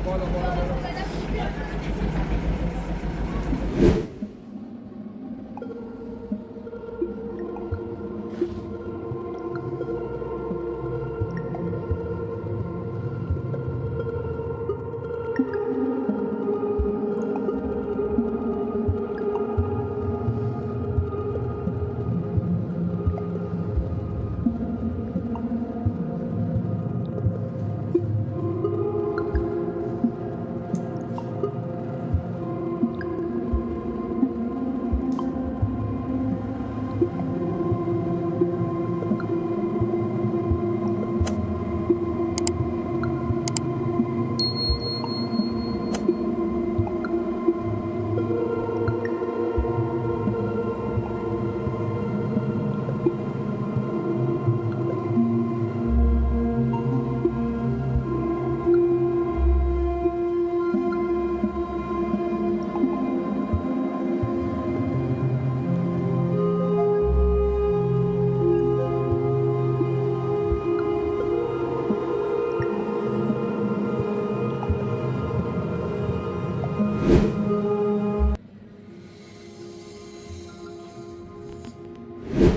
بالا بالا.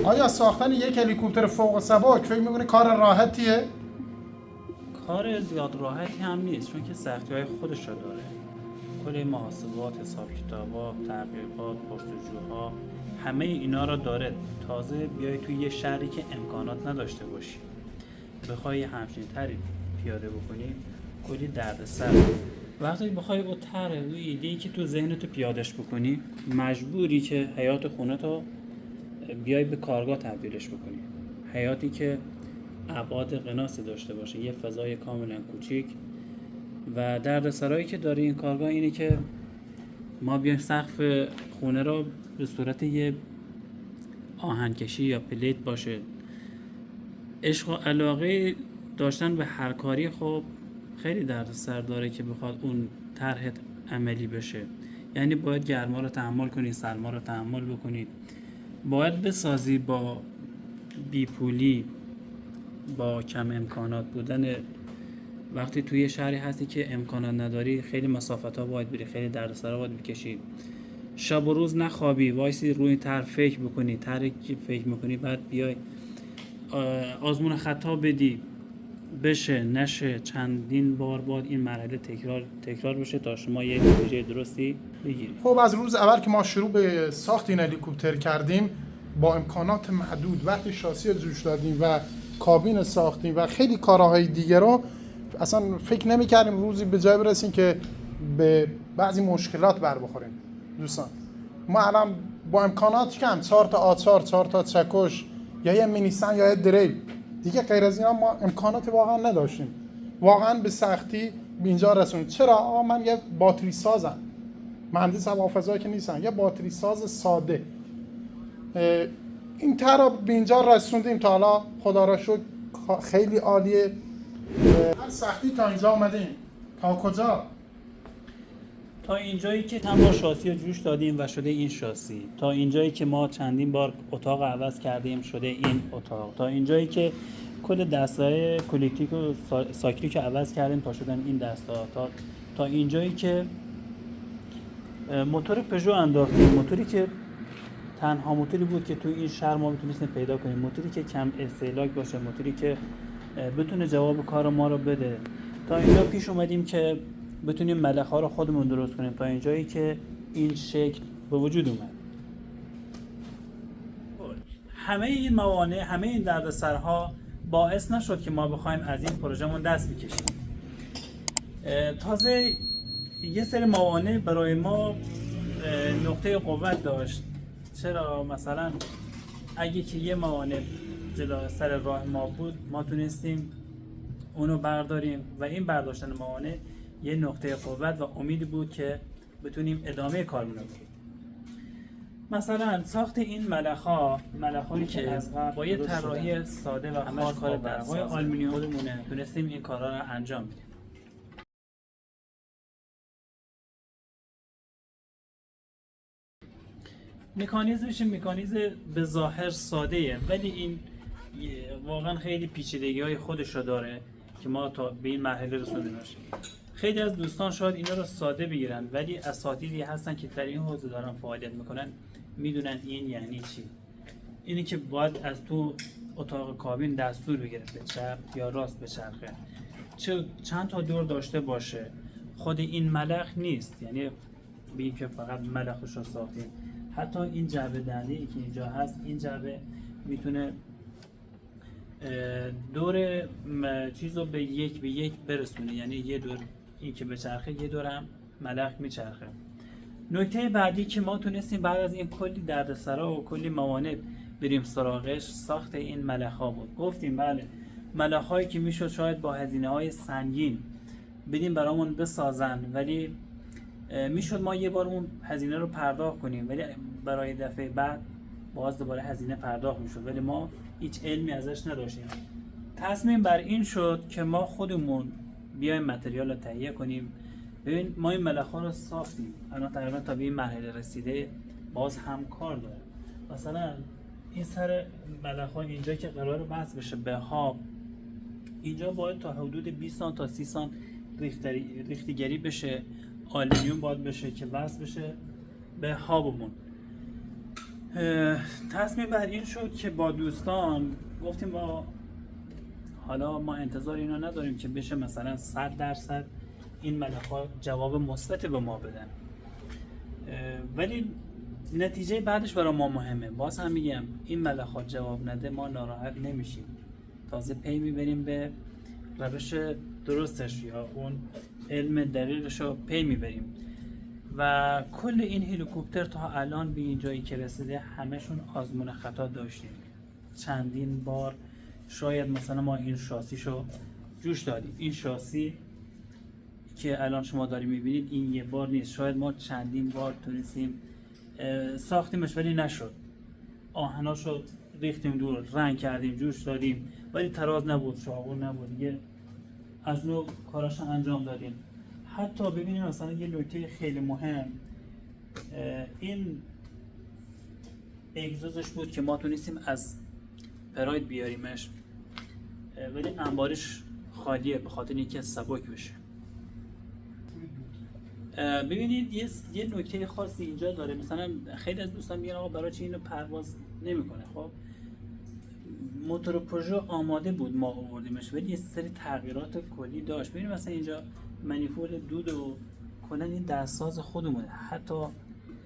آیا ساختن یک هلیکوپتر فوق سبک فکر می‌کنی کار راحتیه؟ کار زیاد راحتی هم نیست، چون که سختی‌های خودش رو داره. کل محاسبات، حساب کتابا، تحقیقات، پرسجوها، همه اینا رو داره. تازه بیای توی یه شهری که امکانات نداشته باشی، بخوای همچین طرحی پیاده بکنی، کلی دردسر. وقتی بخوای اون طرح، اون ایده‌ای که تو ذهنت پیادهش بکنی، مجبوری که حیات خونتو بیای به کارگاه تبدیلش بکنی. حیاتی که ابعاد قناسی داشته باشه، یه فضای کاملا کوچیک. و دردسرایی که داره این کارگاه اینه که ما بیایم سقف خونه رو به صورت یه آهنکشی یا پلیت باشه. عشق و علاقه داشتن به هر کاری خب خیلی دردسر داره که بخواد اون طرح عملی بشه. یعنی باید گرما رو تحمل کنی، سرما رو تحمل بکنی، باید بسازی با بیپولی، با کم امکانات بودن. وقتی توی شهری هستی که امکانات نداری، خیلی مسافت ها باید بری، خیلی دردسر باید بکشی، شب و روز نخوابی، وایسی روی این طرح فکر بکنی، طرحی که فکر میکنی بعد بیای آزمون خطا بدی، بشه نشه، چندین بار باید این مرحله تکرار بشه تا شما یک نتیجه درستی بگیری. خب از روز اول که ما شروع به ساخت این هلیکوپتر کردیم، با امکانات محدود، وقتی شاسی جوش دادیم و کابین ساختیم و خیلی کارهای دیگه رو اصلا فکر نمی‌کردیم روزی به جای برسیم که به بعضی مشکلات بر بخوریم. دوستان ما الان با امکانات کم، 4 تا آچار، 4 تا چکش، یا یه مینیسن یا یه دریل دیگه، غیر از اینا ما امکانات واقعا نداشتیم. واقعا به سختی به اینجا رسوندیم. چرا؟ آقا من یه باتری سازم، مهندس هوافضایی که نیستم، یه باتری ساز ساده. این طرح رو به اینجا رسوندیم تا حالا خدا را شکر خیلی عالیه. هر سختی تا اینجا اومدیم. تا کجا؟ تا اینجایی که ما شاسی رو جوش دادیم و شده این شاسی، تا اینجایی که ما چندین بار اتاق عوض کردیم شده این اتاق، تا اینجایی که کل دستای کلیکتیک و ساکلیک رو عوض کردیم تا شدن این دستا، تا اینجایی که موتور پژو انداختیم، موتوری که تنها موتوری بود که تو این شهر ما میتونستیم پیدا کنیم، موتوری که کم استهلاک باشه، موتوری که بتونه جواب کار ما رو بده. تا اینجا پیش اومدیم که بتونیم ملخ‌ها رو خودمون درست کنیم، تا اینجایی که این شکل به وجود اومد. همه این موانع، همه این دردسرها باعث نشد که ما بخوایم از این پروژه‌مون دست بکشیم. تازه یه سری موانع برای ما نقطه قوت داشت. چرا؟ مثلا اگه که یه موانع جلو سر راه ما بود، ما تونستیم اونو برداریم و این برداشتن موانع یه نقطه قوت و امیدی بود که بتونیم ادامه کارمون رو بریم. مثلا ساخت این ملخ‌هایی که از قبل با یه طراحی ساده و خاص کار برق‌های آلومینیوم تونستیم این کارا رو انجام بدیم. مکانیزمش مکانیزم به ظاهر ساده‌ایه، ولی این واقعا خیلی پیچیدگی‌های خودش رو داره که ما تا به این مرحله رسوندیمش. خیلی از دوستان شاید اینا رو ساده بگیرن، ولی اساتیدی هستن که در این حوزه دارن فعالیت میکنن، میدونن این یعنی چی. اینی که باید از تو اتاق کابین دستور بگیره به چپ یا راست بچرخه، چند تا دور داشته باشه. خود این ملخ نیست، یعنی بگیم که فقط ملخش رو ساختیم. حتی این جعبه دنده‌ای که اینجا هست، این جعبه میتونه دور چیز رو به یک برسونه، یعنی یه دور این که بچرخه، یه دورم ملخ میچرخه. نکته بعدی که ما تونستیم بعد از این کلی دردسرا و کلی موانع بریم سراغش، ساخت این ملخ ها بود. گفتیم بله، ملخ هایی که میشد شاید با هزینه های سنگین بدیم برامون بسازن، ولی میشد ما یه بار اون هزینه رو پرداخت کنیم، ولی برای دفعه بعد باز دوباره هزینه پرداخت میشد، ولی ما هیچ علمی ازش نداشتیم. تصمیم بر این شد که ما خودمون بیایم متریال رو تهیه کنیم. ببین ما این ملخ ها رو ساختیم، الان تقریبا تا به این مرحله رسیده، باز هم کار داره. مثلا این سر ملخ ها اینجا که قرار بس بشه به هاب، اینجا باید تا حدود 20 سانت تا 30 سانت ریختگری بشه، آلومینیوم باید بشه که وصل بشه به هابمون. تصمیم بر این شد که با دوستان گفتیم حالا ما انتظار اینا نداریم که بشه مثلا 100% این ملخ ها جواب مثبت به ما بدن، ولی نتیجه بعدش برای ما مهمه. باز هم میگم این ملخ ها جواب نده ما ناراحت نمیشیم، تازه پی میبریم به روش درستش یا اون علم دقیقش رو پی میبریم. و کل این هلیکوپتر تا الان به این جایی که رسیده همشون آزمون خطا داشتیم. چندین بار شاید مثلا ما این شاسیشو جوش دادیم. این شاسی که الان شما داری میبینید این یه بار نیست، شاید ما چندین بار تونستیم ساختیمش ولی نشد. آهناشو ریختیم دور، رنگ کردیم، جوش دادیم، ولی تراز نبود، شاغل نبود، دیگه از نوع کاراش انجام دادیم. حتی ببینید مثلا یه نکته خیلی مهم، این اگزوزش بود که ما تونستیم از پراید بیاریمش، ولی انبارش خالیه به خاطر اینکه سبک بشه. ببینید یه نکته خاصی اینجا داره. مثلا خیلی از دوستان میگن آقا برای چی اینو پرواز نمیکنه؟ خب موتور پروژه آماده بود، ما آوردیمش، ولی یه سری تغییرات کلی داشت. ببینید مثلا اینجا منیفول دود و کلا این دستساز خودمونه. حتی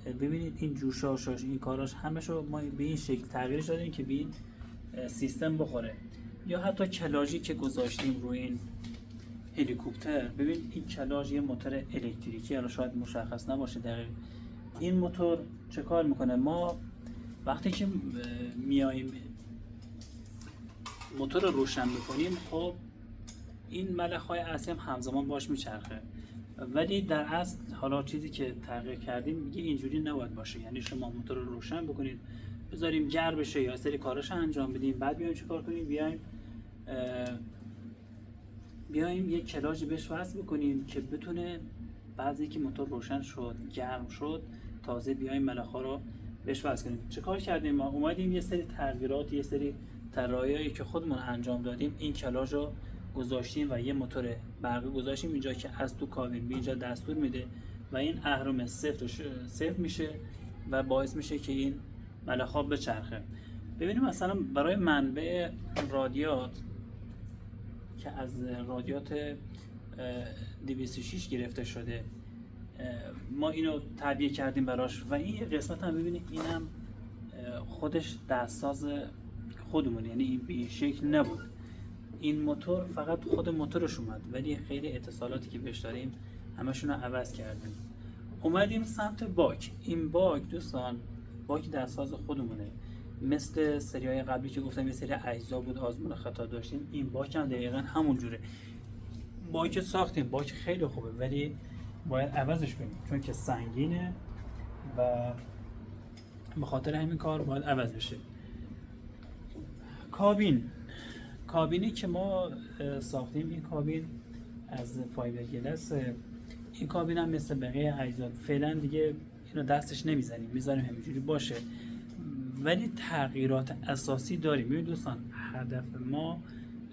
ببینید این جوشاشاش، این کاراش، همشو ما به این شکل تغییرش دادیم که به این سیستم بخوره. یا حتی کلاژی که گذاشتیم روی این هلیکوپتر، ببین این کلاژ یه موتور الکتریکی، الان شاید مشخص نباشه دقیق این موتور چه کار میکنه. ما وقتی که میایم موتور رو روشن میکنیم، خب این ملخ های اصلی هم همزمان باش میچرخه، ولی در اصل حالا چیزی که تغییر کردیم میگه اینجوری نباید باشه. یعنی شما موتور رو روشن بکنید، بذاریم گرم بشه یا سری کاراشو انجام بدیم، بعد بیایم چیکار کنیم؟ بیایم یک کلاژ بهش وصل بکنیم که بتونه بعضی که موتور روشن شد، گرم شد، تازه بیایم ملخ ها رو بهش وصل کنیم. چه کار کردیم؟ ما اومدیم یه سری تغییرات، یه سری طراحیایی که خودمون انجام دادیم، این کلاژ رو گذاشتیم و یه موتور برقی گذاشتیم اینجا که از تو کابین به اینجا دستور میده و این اهرم صفر میشه و باعث میشه که این ملخ ها بچرخه. ببینیم مثلا برای منبع رادیات که از رادیات 206 گرفته شده، ما اینو تعبیه کردیم براش و این قسمت هم ببینید اینم خودش دستساز خودمون، یعنی این به این شکل نبود. این موتور فقط خود موتورش اومد، ولی خیلی اتصالاتی که بهش داریم همشون رو عوض کردیم. اومدیم سمت باک. این باک دوستان باک دستساز خودمونه، مثل سریای قبلی که گفتم یه سری اجزا بود آزمون خطا داشتیم، این باک هم دقیقا همون جوره. باک ساختیم، باک خیلی خوبه ولی باید عوضش کنیم چون که سنگینه و به خاطر همین کار باید عوض بشه. کابینی که ما ساختیم، این کابین از فایبر گلاس. این کابین هم مثل بقیه اجزا فعلا دیگه اینو دستش نمیزنیم، میذاریم همینجوری باشه، ولی تغییرات اساسی داریم. ببین دوستان،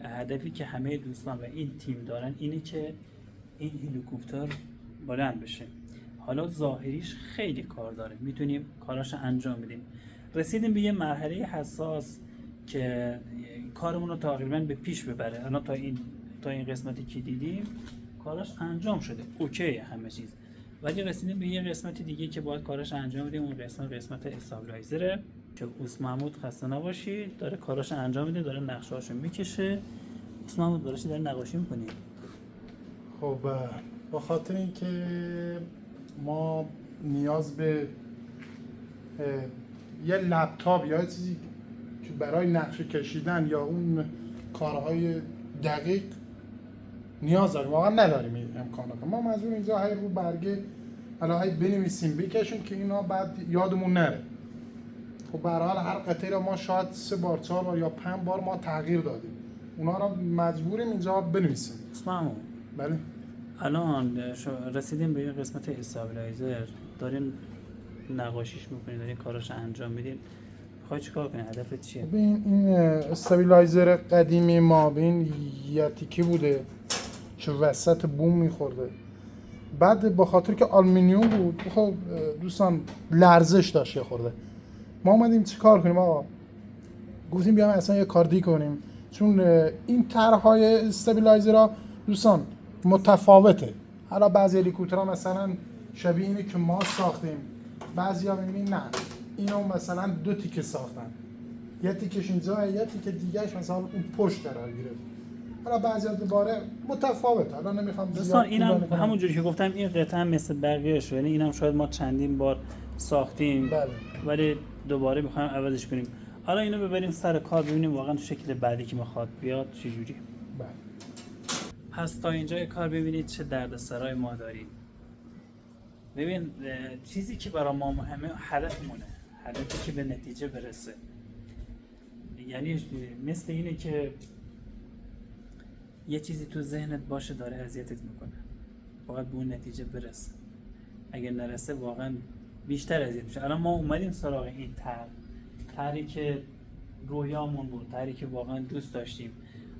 هدفی که همه دوستان و این تیم دارن اینه که این هلیکوپتر بلند بشه. حالا ظاهریش خیلی کار داره، میتونیم کاراش انجام بدیم. رسیدیم به یه مرحله حساس که کارمون رو تقریبا به پیش ببره. الان تا این قسمتی که دیدیم کاراش انجام شده، اوکی همه چیز. ولی رسیدیم به یه قسمت دیگه که باید کاراش انجام بدیم. اون قسمت استابلایزره که اوس محمود خسته نباشی داره کاراش انجام میده، داره نقشه‌هاشو میکشه. اوس محمود براشی داره نقاشی می‌کنی. خب با خاطر اینکه ما نیاز به یه لپتاپ یا چیزی که برای نقشه کشیدن یا اون کارهای دقیق نیاز داریم، واقعا نداریم این امکانات. ما مجبور اینجا هی رو برگه هی بنویسیم بکشیم که اینا بعد یادمون نره. خب به هر حال هر قطعه رو ما شاید 3 بار 4 بار یا 5 بار ما تغییر دادیم، اونا رو مجبوریم اینجا بنویسیم. اسمعوا بله. الان رسیدیم به یه قسمت استابلایزر، دارین نقاشیش میکنین، دارین کاراش انجام میدین. میخوای چیکار کنی؟ هدفت چیه؟ این استابیلایزر قدیمی ما به این یه تیکه بوده که وسط بوم میخورده، بعد با خاطر که آلومینیوم بود خب دوستان لرزش داشت خورده. ما اومدیم چیکار کنیم آقا؟ گفتیم بیام اصلا یه کار دیگه کنیم، چون این طرح‌های استابیلایزرها دوستان متفاوته. حالا بعضی هلیکوپترها مثلا شبیه اینه که ما ساختیم، بعضیا می‌بینین نه اینو مثلا 2 تیکه ساختن، یه تیکش اینجا یه تیکه دیگه‌اش مثلا اون پشت قرار گرفت. حالا بعضیا دوباره متفاوته. حالا نمیخوام دوستان اینم همونجوری که گفتم این قطعه هم مثل بقیه‌اش، یعنی اینم شاید ما چندین بار ساختیم بله. ولی دوباره می‌خوایم عوضش کنیم. حالا اینو ببریم سر کار ببینیم واقعا شکل بعدی که میخواد بیاد چجوری. بله. پس تا اینجای کار ببینید چه دردسرای ما داریم. ببین چیزی که برای ما مهمه هدفمونه، هدفی که به نتیجه برسه. یعنی مثل اینه که یه چیزی تو ذهنت باشه داره اذیتت میکنه، باید به اون نتیجه برسه. اگر نرسه واقعا بیشتر اذیت میشه. الان ما اومدیم سراغ این طرحی که رویامون بود، طرحی که واقعا دوست داشتیم.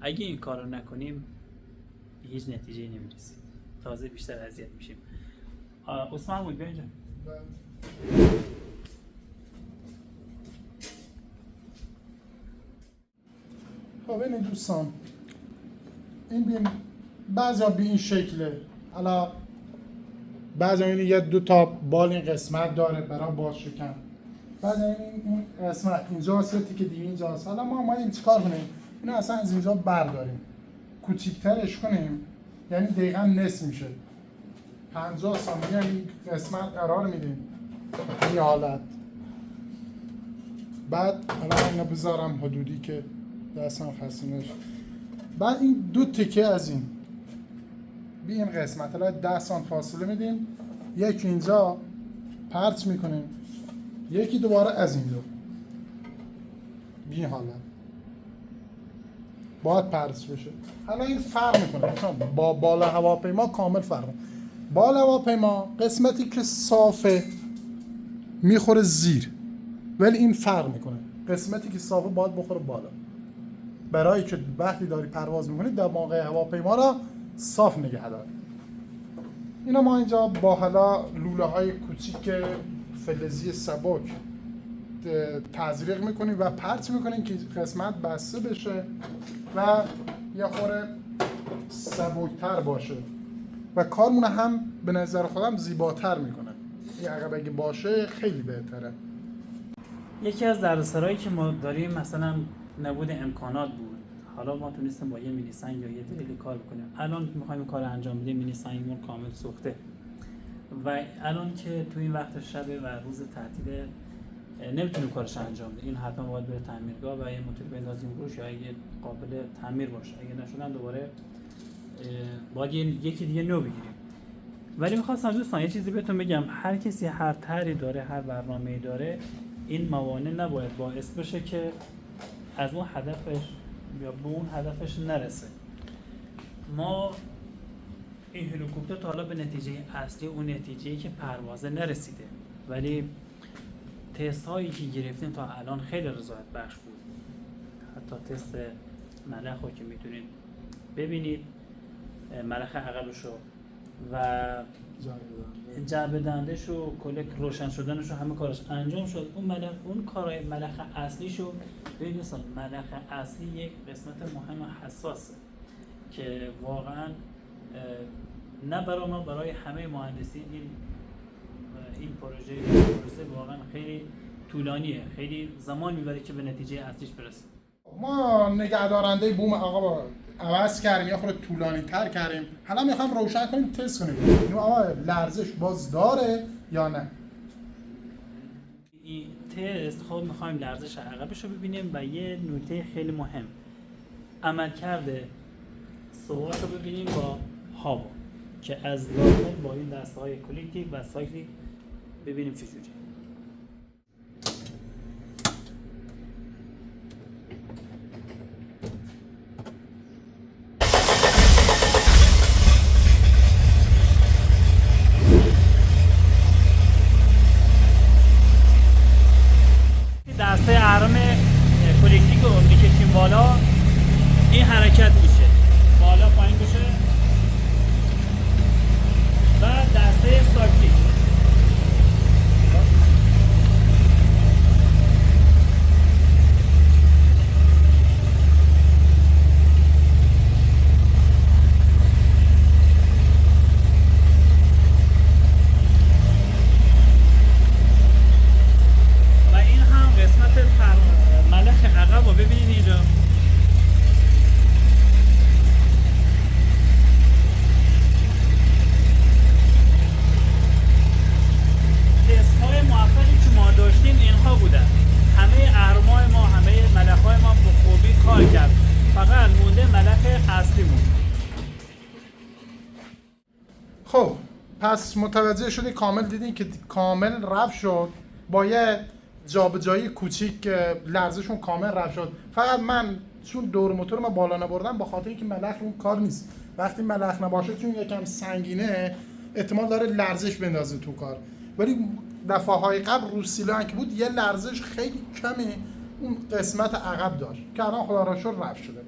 اگه این کارو نکنیم به هیچ نتیجه‌ای نمیرسیم، تازه بیشتر اذیت میشیم. عثمان بود بیا اینجا. خب این دوستان این بین بعضا به این شکله، حالا بعضا این یه 2 تا بال این قسمت داره برای باز شکن، بعضا این قسمت اینجاست یه تیکه دیگه اینجاست. حالا ما اومدیم چیکار کنیم؟ اینو اصلا از اینجا برداریم کوچیک‌ترش کنیم، یعنی دقیقاً نصف میشه 50 ثانیه این قسمت قرار میدیم این حالت. بعد الان اینو بذارم حدودی که دستم خسته نشه. بعد این 2 تکه از این به این قسمت حالا 10 سانت فاصله میدیم، یکی اینجا پرت میکنیم، یکی دوباره از اینجا به این حالت باید پرت بشه. حالا این فرق میکنه با بال هواپیما، کامل فرق. بال هواپیما قسمتی که صافه میخوره زیر، ولی این فرق میکنه، قسمتی که صافه باید بخوره بالا، برای که وقتی داری پرواز میکنی دماغ هواپیما را صاف نگه دار. اینا ما اینجا با حالا لوله های کوچیک فلزی سبک تزریق میکنیم و پرت میکنیم که قسمت بسته بشه و یه خورده سبکتر باشه و کارمون هم به نظر خودم زیباتر میکنه. این عقب اگه باشه خیلی بهتره. یکی از دردسرایی که ما داریم مثلا نبود امکانات بود. حالا ما تونستیم با یه مینی سنگ یا یه دریل کار بکنیم. الان که می‌خوایم کار انجام بدیم مینی سنگمون کامل سوخته و الان که تو این وقت شب و روز تعطیل نمیتونیم کارش انجام بدیم. این حتما باید بره تعمیرگاه و یه موتور بندازیم روش یا اگه قابل تعمیر باشه، اگه نشدن دوباره باید یکی دیگه نو بگیریم. ولی می‌خواستم دوستان یه چیزی بهتون بگم، هر کسی هر طرحی داره، هر برنامه‌ای داره، این موانع نباید باعث بشه که از اون هدفش یا به اون هدفش نرسه. ما این هلیکوپتر تا حالا به نتیجه اصلی، اون نتیجه‌ای که پروازه نرسیده، ولی تست هایی که گرفتیم تا الان خیلی رضایت بخش بود. حتی تست ملخ رو که میتونید ببینید، ملخ عقبش رو و جعبه دندش و کل روشن شدنش و همه کارش انجام شد. اون کارهای ملخ اصلیشو ببین، مثلا ملخ اصلی یک قسمت مهم و حساسه که واقعا نه برای ما، برای همه مهندسین این پروژه واقعا خیلی طولانیه، خیلی زمان میبره که به نتیجه اصلیش برسه. ما نگهدارنده بوم آقا عوض کردیم، یه خورده طولانی تر کردیم. حالا میخوام روشن کنیم، تست کنیم اینو آقا لرزش باز داره یا نه. این تست خب میخوایم لرزش عقبش رو ببینیم و یه نکته خیلی مهم، عملکرد سوات رو ببینیم با هوا که از داخل با این دسته‌های کلیکتیک و سایکلیک ببینیم چجوری. دسته اهرام کلیکتیک رو میکشیم بالا، این حرکت میشه بالا پایین بشه و دسته سایکلیک و این هم قسمت ملخ عقب رو ببینید اینجا. تست‌های موفقی که ما داشتیم اینها بودن، همه اهرم‌های ما، همه ملخ‌های ما به خوبی کار کرد، فقط مونده ملخ اصلی موند. خب پس متوجه شدی، کامل دیدین که کامل رفع شد، با یه جابجایی کوچیک لرزشون کامل رفع شد. فقط من چون دور موتور ما بالا نبردم، با خاطر اینکه ملخ اون کار نیست. وقتی ملخ نباشه چون یکم سنگینه احتمال داره لرزش بندازه تو کار، ولی دفعه‌های قبل رو سیلان که بود یه لرزش خیلی کمی اون قسمت عقب داشت که الان خدا را شکر رفع شده.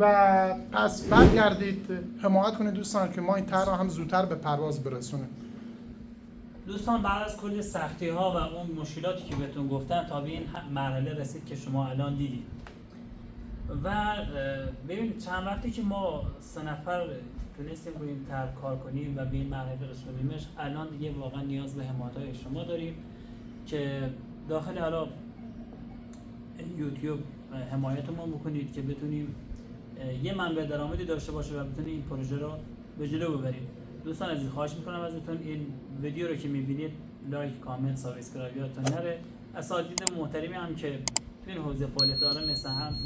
و پس برگردید حمایت کنید دوستان که ما این طرح هم زودتر به پرواز برسونیم. دوستان بعد از کل سختی ها و اون مشکلاتی که بهتون گفتم تا به این مرحله رسید که شما الان دیدید و ببین چند وقتی که ما 3 نفر تونستیم روی این طرح کار کنیم و به این مرحله رسوندیمش، الان دیگه واقعا نیاز به حمایت‌های شما داریم که داخل حالا یوتیوب حمایتمون بکنید که بتونیم یه منبع درآمدی داشته باشه و بتونیم این پروژه رو به جلو ببریم. دوستان عزیز خواهش میکنم ازتون این ویدیو رو که میبینید لایک، کامنت، سابسکرایب یادتون نره. اساتید محترمی هم که تو این حوزه فعالیت دارن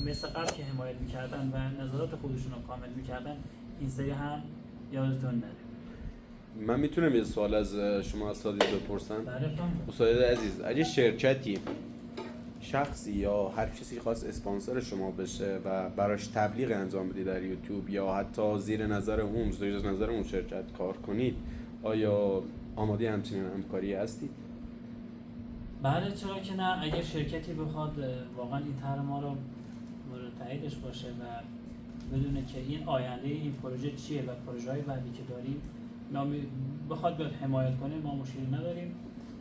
مثل قبل که حمایت میکردن و نظرات خودشون رو کامل میکردن، این سری هم یادتون نره. من میتونم یه سوال از شما اساتید بپرسم؟ بله استاد عزیز، اگه شرکتی، شخصی یا هر کسی خواست اسپانسر شما بشه و براش تبلیغ انجام بدید در یوتیوب یا حتی زیر نظر اون شرکت کار کنید، آیا آماده همچنین همکاری هستید؟ بله چرا که نه. اگر شرکتی بخواد واقعا این طرح ما رو مورد تاییدش باشه و بدونه که این آینده این پروژه چیه و پروژه‌های بعدی که داریم بخواد بیاد حمایت کنه، ما مشکلی نداریم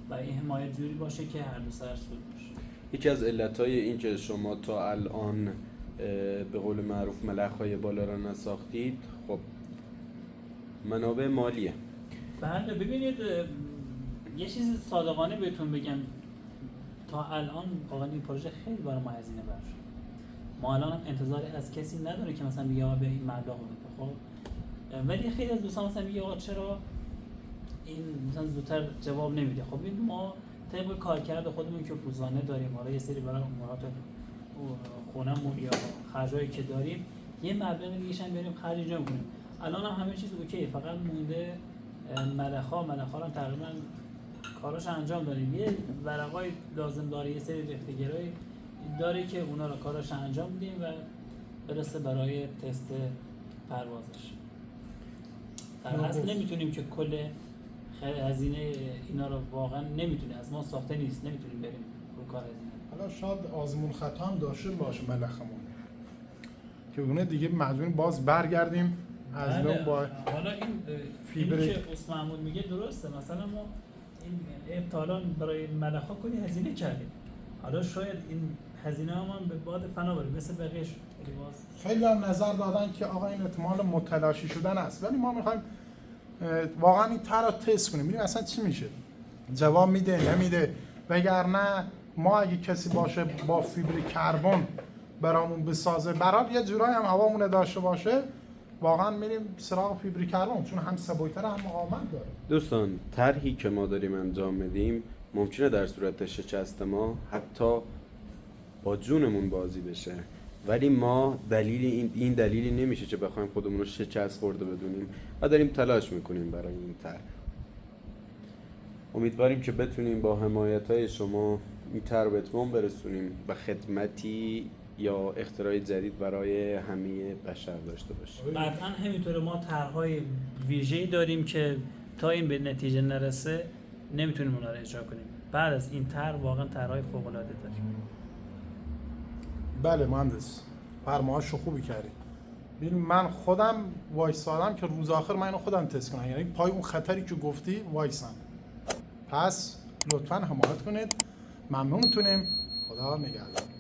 و این حمایت جوری باشه که هر دو سر سود باشه. یکی از علتهای این که شما تا الان به قول معروف ملخ‌های بالا را نساختید، خب منابع مالیه. بله ببینید یه چیز صادقانه بهتون بگم، تا الان واقعا این پروژه خیلی برای ما هزینه بر شد. ما الان انتظاری از کسی نداره که مثلا بگه به این مبلغ بده، خب ولی خیلی از دوستان مثلا میگه آقا چرا این مثلا زودتر جواب نمیده. خب این ما طبق کارکرد خودمون که روزانه داریم، حالا یه سری برای امورات خونمون یا خرجایی که داریم یه مبلغ دیگه هم بریم خرج جمع کنیم. الان هم همه چیز اوکی، فقط مونده ملخ‌ها رو تقریبا کاراش انجام داریم. یه ورقای لازم داره، یه سری ریختگرایی داره که اونا رو کاراش انجام بدیم و برسه برای تست پروازش. در اصل نمیتونیم که کل هزینه اینا رو واقعا نمیتونه، از ما ساخته نیست، نمیتونیم بریم رو کار هزینه. حالا شاید آزمون خطا هم داشته باشه ملخمون که اونه دیگه مجبوریم باز برگردیم از نو با حالا این فیبر اینی که استاد محمود میگه درسته. مثلا ما این ابطالان برای ملخا کنی هزینه کردیم، حالا شاید این هزینه هم به باد فنا بره مثل بقیه شد. ولی باز خیلی هم نظر دادن که آقا این احتمال متلاشی شدن است، ولی ما میخوایم واقعا این طرح رو تست کنیم ببینیم اصلا چی میشه، جواب میده نمیده. وگرنه ما اگه کسی باشه با فیبر کربن برامون بسازه، برای یه جورایی هم هوامون داشته باشه، واقعا میریم سراغ فیبر کربن، چون هم سبک‌تر هم مقاومت داره. دوستان طرحی که ما داریم انجام میدیم ممکنه در صورت شکست ما حتی با جونمون بازی بشه، ولی ما دلیل این دلیلی نمیشه که بخوایم خودمون رو شکست خورده بدونیم و داریم تلاش میکنیم برای این طرح. امیدواریم که بتونیم با حمایت‌های شما این طرح به اتمام برسونیم و خدمتی یا اختراع جدید برای همه بشر داشته باشیم. قطعا همینطوره. ما طرح‌های ویژه‌ای داریم که تا این به نتیجه نرسه نمیتونیم اونها رو اجرا کنیم. بعد از این طرح واقعا طرح‌های فوق‌العاده داریم. بله مهندس، فرمایشو خوبی کردی. ببین من خودم وایسادم که روز آخر من اینو خودم تست کنم، یعنی پای اون خطری که گفتی وایسم. پس لطفاً حمایت کنید، ممنونتونیم. خدا نگهدار.